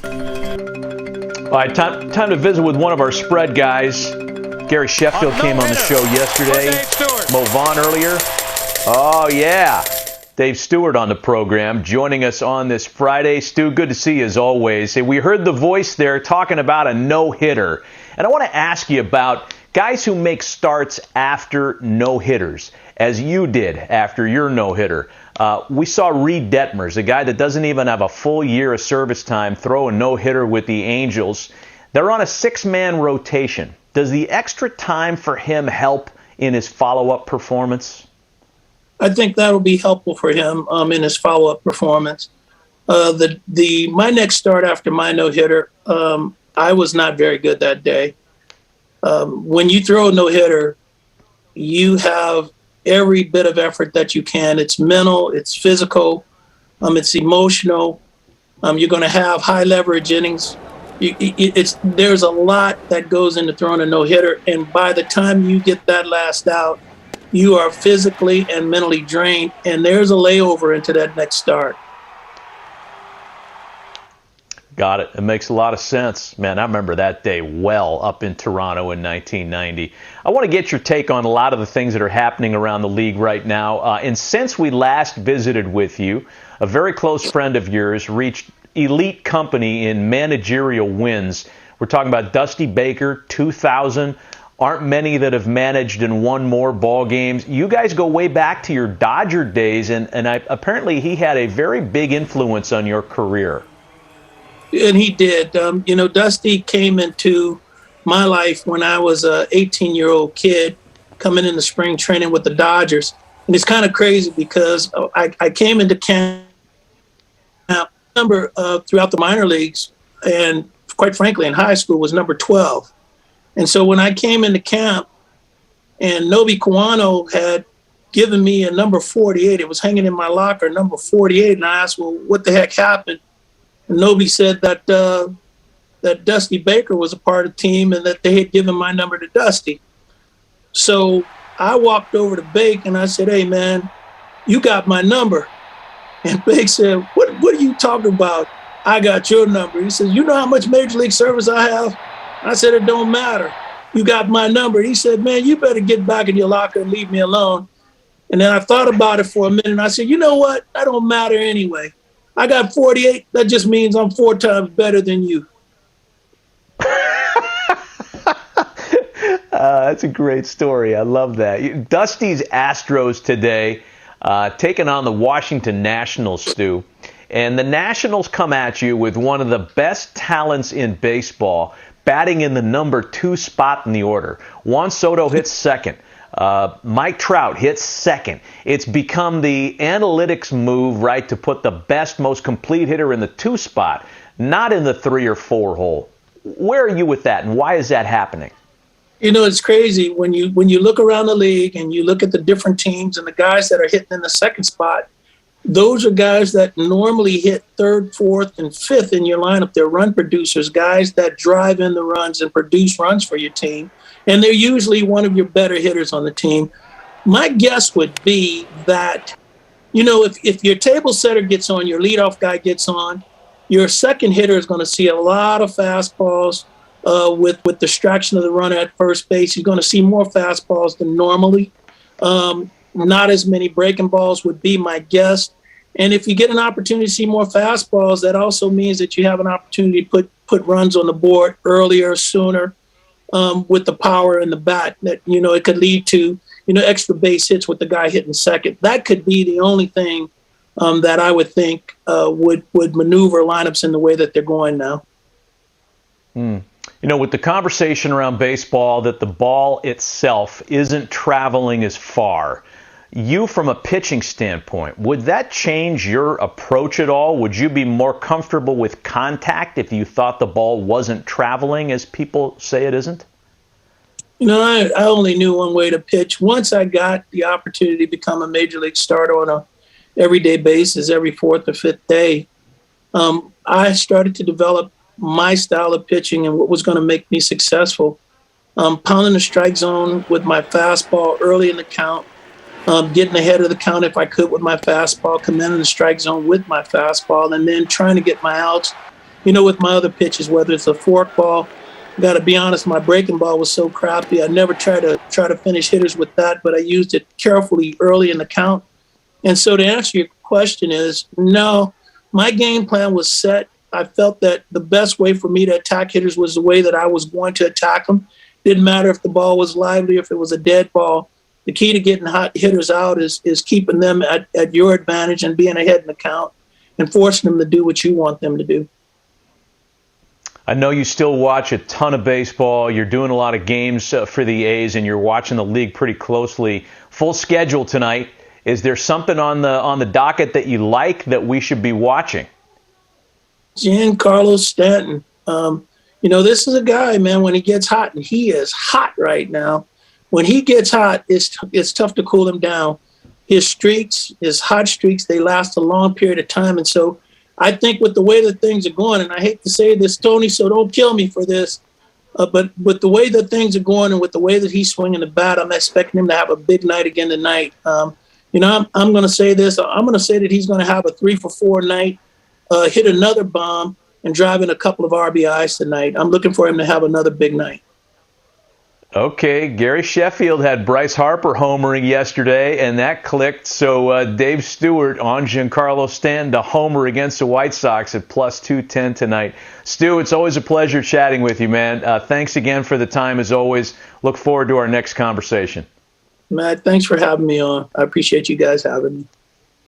All right, time to visit with one of our spread guys. Gary Sheffield came on the show yesterday. Mo Vaughn earlier. Oh, yeah. Dave Stewart on the program, joining us on this Friday. Stu, good to see you as always. We heard the voice there talking about a no-hitter. And I want to ask you about guys who make starts after no-hitters, as you did after your no-hitter. We saw Reid Detmers, a guy that doesn't even have a full year of service time, throw a no-hitter with the Angels. They're on a six-man rotation. Does the extra time for him help in his follow-up performance? I think that'll be helpful for him in his follow-up performance. My next start after my no-hitter, I was not very good that day. When you throw a no-hitter, you have every bit of effort that you can. It's mental, it's physical, it's emotional. You're going to have high leverage innings. There's a lot that goes into throwing a no-hitter, and by the time you get that last out, you are physically and mentally drained, and there's a layover into that next start. Got it. It makes a lot of sense. Man, I remember that day well up in Toronto in 1990. I want to get your take on a lot of the things that are happening around the league right now. And since we last visited with you, a very close friend of yours reached elite company in managerial wins. We're talking about Dusty Baker, 2000. Aren't many that have managed and won more ball games. You guys go way back to your Dodger days, and apparently he had a very big influence on your career. And he did. Dusty came into my life when I was an 18-year-old kid coming into spring training with the Dodgers. And it's kind of crazy because I came into camp number throughout the minor leagues, and quite frankly, in high school was number 12. And so when I came into camp and Nobi Kawano had given me a number 48, it was hanging in my locker, number 48, and I asked, well, what the heck happened? And Nobi said that that Dusty Baker was a part of the team and that they had given my number to Dusty. So I walked over to Bake and I said, hey, man, you got my number. And Bake said, what are you talking about? I got your number. He said, you know how much major league service I have? I said, it don't matter. You got my number. He said, man, you better get back in your locker and leave me alone. And then I thought about it for a minute and I said, you know what? That don't matter anyway. I got 48. That just means I'm 4 times better than you. That's a great story. I love that. Dusty's Astros today taking on the Washington Nationals, Stu. And the Nationals come at you with one of the best talents in baseball, batting in the number 2 spot in the order. Juan Soto hits second. Mike Trout hits second. It's become the analytics move, right, to put the best, most complete hitter in the 2 spot, not in the 3 or 4 hole. Where are you with that, and why is that happening? You know, it's crazy when you look around the league and you look at the different teams and the guys that are hitting in the 2nd spot. Those are guys that normally hit 3rd, 4th, and 5th in your lineup. They're run producers, guys that drive in the runs and produce runs for your team. And they're usually one of your better hitters on the team. My guess would be that, you know, if your table setter gets on, your leadoff guy gets on, your second hitter is going to see a lot of fastballs with distraction of the runner at first base. You're going to see more fastballs than normally. Not as many breaking balls would be my guess. And if you get an opportunity to see more fastballs, that also means that you have an opportunity to put runs on the board earlier, sooner, with the power in the bat. That, you know, it could lead to, you know, extra base hits with the guy hitting second. That could be the only thing that I would think would maneuver lineups in the way that they're going now. You know, with the conversation around baseball that the ball itself isn't traveling as far, you, from a pitching standpoint, would that change your approach at all? Would you be more comfortable with contact if you thought the ball wasn't traveling as people say it isn't? You know, I only knew one way to pitch. Once I got the opportunity to become a major league starter on a everyday basis every 4th or 5th day, I started to develop my style of pitching and what was going to make me successful. Pounding the strike zone with my fastball early in the count, getting ahead of the count if I could with my fastball, commanding the strike zone with my fastball, and then trying to get my outs with my other pitches, whether it's a fork ball. Got to be honest, my breaking ball was so crappy. I never try to finish hitters with that, but I used it carefully early in the count. And so to answer your question is, no, my game plan was set. I felt that the best way for me to attack hitters was the way that I was going to attack them. Didn't matter if the ball was lively, if it was a dead ball. The key to getting hot hitters out is keeping them at your advantage and being ahead in the count and forcing them to do what you want them to do. I know you still watch a ton of baseball. You're doing a lot of games for the A's, and you're watching the league pretty closely. Full schedule tonight. Is there something on the docket that you like that we should be watching? Giancarlo Stanton. This is a guy, man, when he gets hot, and he is hot right now. When he gets hot, it's tough to cool him down. His streaks, his hot streaks, they last a long period of time. And so I think with the way that things are going, and I hate to say this, Tony, so don't kill me for this, but with the way that things are going and with the way that he's swinging the bat, I'm expecting him to have a big night again tonight. I'm going to say this. I'm going to say that he's going to have a 3-for-4 night, hit another bomb, and drive in a couple of RBIs tonight. I'm looking for him to have another big night. Okay, Gary Sheffield had Bryce Harper homering yesterday, and that clicked. So Dave Stewart on Giancarlo Stanton to homer against the White Sox at plus 210 tonight. Stu, it's always a pleasure chatting with you, man. Thanks again for the time, as always. Look forward to our next conversation. Matt, thanks for having me on. I appreciate you guys having me.